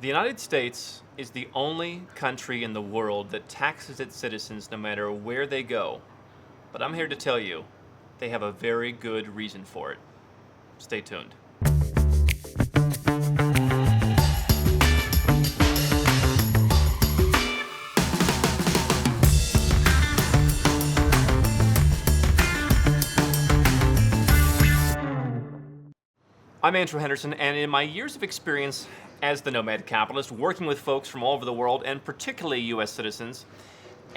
The United States is the only country in the world that taxes its citizens no matter where they go. But I'm here to tell you, they have a very good reason for it. Stay tuned. I'm Andrew Henderson, and in my years of experience as the Nomad capitalist, working with folks from all over the world, and particularly U.S. citizens,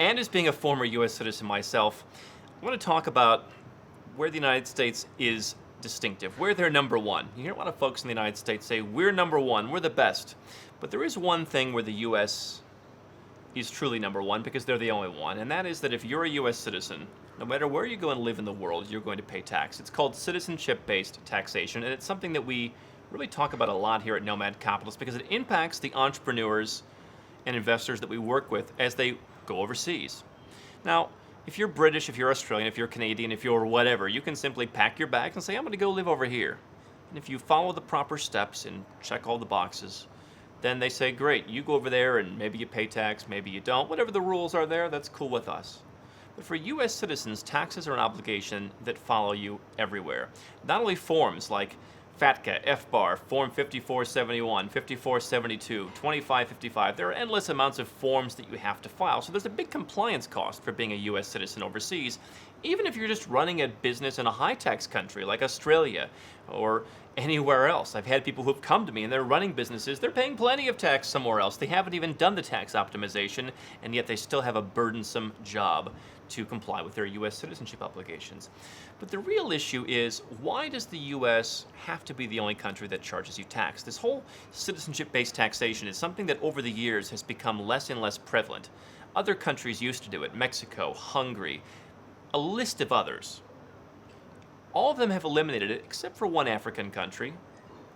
and as being a former U.S. citizen myself, I want to talk about where the United States is distinctive, where they're number one. You hear a lot of folks in the United States say, we're number one, we're the best. But there is one thing where the U.S. is truly number one, because they're the only one, and that is that if you're a U.S. citizen, no matter where you go and live in the world, you're going to pay tax. It's called Citizenship-Based Taxation, and it's something that we really talk about a lot here at Nomad Capitalist because it impacts the entrepreneurs and investors that we work with as they go overseas. Now, if you're British, if you're Australian, if you're Canadian, if you're whatever, you can simply pack your bags and say, I'm going to go live over here. And if you follow the proper steps and check all the boxes, then they say, great, you go over there and maybe you pay tax, maybe you don't. Whatever the rules are there, that's cool with us. But for U.S. citizens, taxes are an obligation that follow you everywhere. Not only forms like FATCA, FBAR, Form 5471, 5472, 2555, there are endless amounts of forms that you have to file. So there's a big compliance cost for being a U.S. citizen overseas, even if you're just running a business in a high-tax country like Australia or anywhere else. I've had people who've come to me and they're running businesses, they're paying plenty of tax somewhere else. They haven't even done the tax optimization, and yet they still have a burdensome job to comply with their U.S. citizenship obligations. But the real issue is, why does the U.S. have to be the only country that charges you tax? This whole citizenship-based taxation is something that over the years has become less and less prevalent. Other countries used to do it, Mexico, Hungary, a list of others. All of them have eliminated it, except for one African country,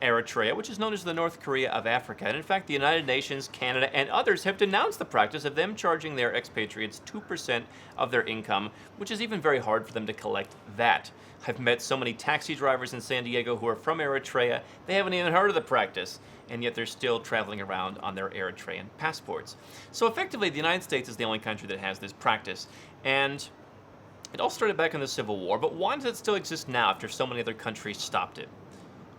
Eritrea, which is known as the North Korea of Africa. And in fact, the United Nations, Canada, and others have denounced the practice of them charging their expatriates 2% of their income, which is even very hard for them to collect that. I've met so many taxi drivers in San Diego who are from Eritrea, they haven't even heard of the practice, and yet they're still traveling around on their Eritrean passports. So effectively, the United States is the only country that has this practice. And it all started back in the Civil War, but why does it still exist now after so many other countries stopped it?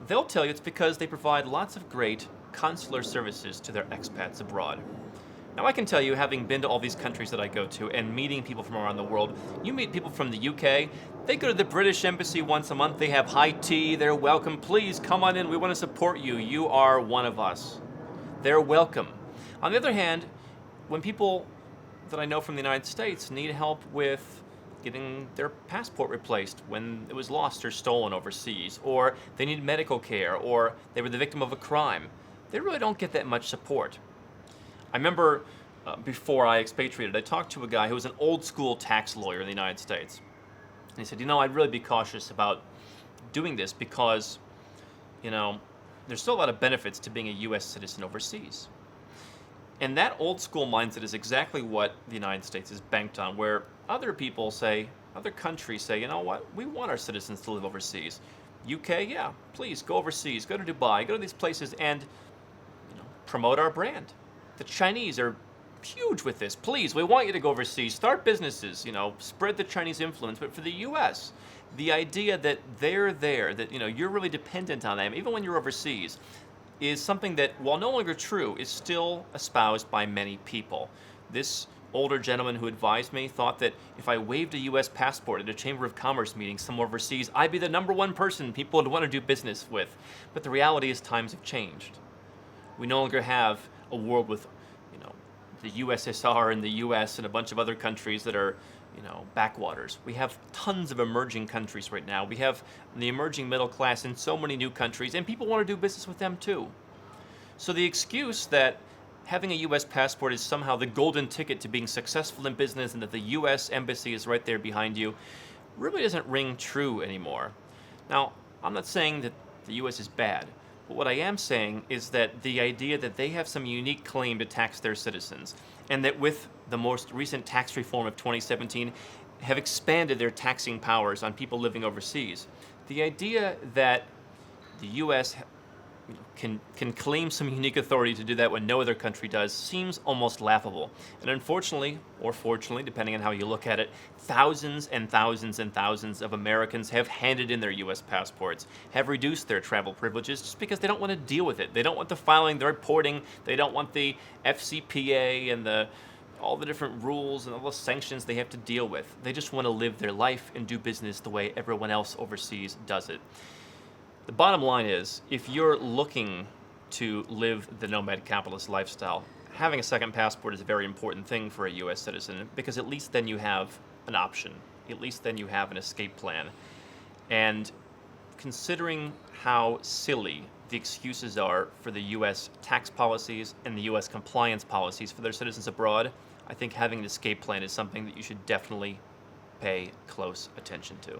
They'll tell you it's because they provide lots of great consular services to their expats abroad. Now, I can tell you, having been to all these countries that I go to and meeting people from around the world, you meet people from the UK, they go to the British Embassy once a month, they have high tea, they're welcome, please come on in, we want to support you, you are one of us. They're welcome. On the other hand, when people that I know from the United States need help with getting their passport replaced when it was lost or stolen overseas, or they need medical care, or they were the victim of a crime, they really don't get that much support. I remember before I expatriated, I talked to a guy who was an old school tax lawyer in the United States. And he said, I'd really be cautious about doing this because, there's still a lot of benefits to being a U.S. citizen overseas. And that old school mindset is exactly what the United States is banked on, where other people say, other countries say, you know what, we want our citizens to live overseas. UK, yeah, please go overseas, go to Dubai, go to these places and promote our brand. The Chinese are huge with this. Please, we want you to go overseas, start businesses, spread the Chinese influence. But for the US, the idea that they're there, that you're really dependent on them, even when you're overseas, is something that, while no longer true, is still espoused by many people. This older gentleman who advised me thought that if I waved a U.S. passport at a Chamber of Commerce meeting somewhere overseas, I'd be the number one person people would want to do business with. But the reality is times have changed. We no longer have a world with, the USSR and the U.S. and a bunch of other countries that are, backwaters. We have tons of emerging countries right now. We have the emerging middle class in so many new countries, and people want to do business with them too. So the excuse that having a U.S. passport is somehow the golden ticket to being successful in business and that the U.S. embassy is right there behind you really doesn't ring true anymore. Now, I'm not saying that the U.S. is bad, but what I am saying is that the idea that they have some unique claim to tax their citizens, and that with the most recent tax reform of 2017 have expanded their taxing powers on people living overseas, the idea that the U.S. can claim some unique authority to do that when no other country does seems almost laughable. And unfortunately, or fortunately, depending on how you look at it, thousands and thousands and thousands of Americans have handed in their U.S. passports, have reduced their travel privileges just because they don't want to deal with it. They don't want the filing, the reporting, they don't want the FCPA and all the different rules and all the sanctions they have to deal with. They just want to live their life and do business the way everyone else overseas does it. The bottom line is, if you're looking to live the nomad capitalist lifestyle, having a second passport is a very important thing for a U.S. citizen, because at least then you have an option. At least then you have an escape plan. And considering how silly the excuses are for the U.S. tax policies and the U.S. compliance policies for their citizens abroad, I think having an escape plan is something that you should definitely pay close attention to.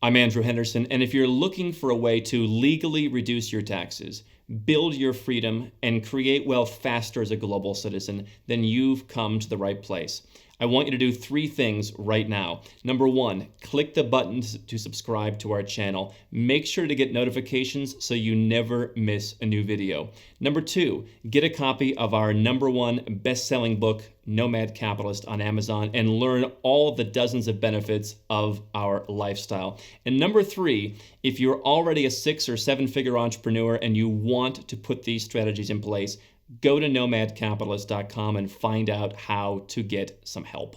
I'm Andrew Henderson, and if you're looking for a way to legally reduce your taxes, build your freedom, and create wealth faster as a global citizen, then you've come to the right place. I want you to do 3 things right now. Number 1, click the button to subscribe to our channel. Make sure to get notifications so you never miss a new video. Number 2, get a copy of our #1 best-selling book, Nomad Capitalist, on Amazon, and learn all of the dozens of benefits of our lifestyle. And number 3, if you're already a 6 or 7-figure entrepreneur and you want to put these strategies in place, go to nomadcapitalist.com and find out how to get some help.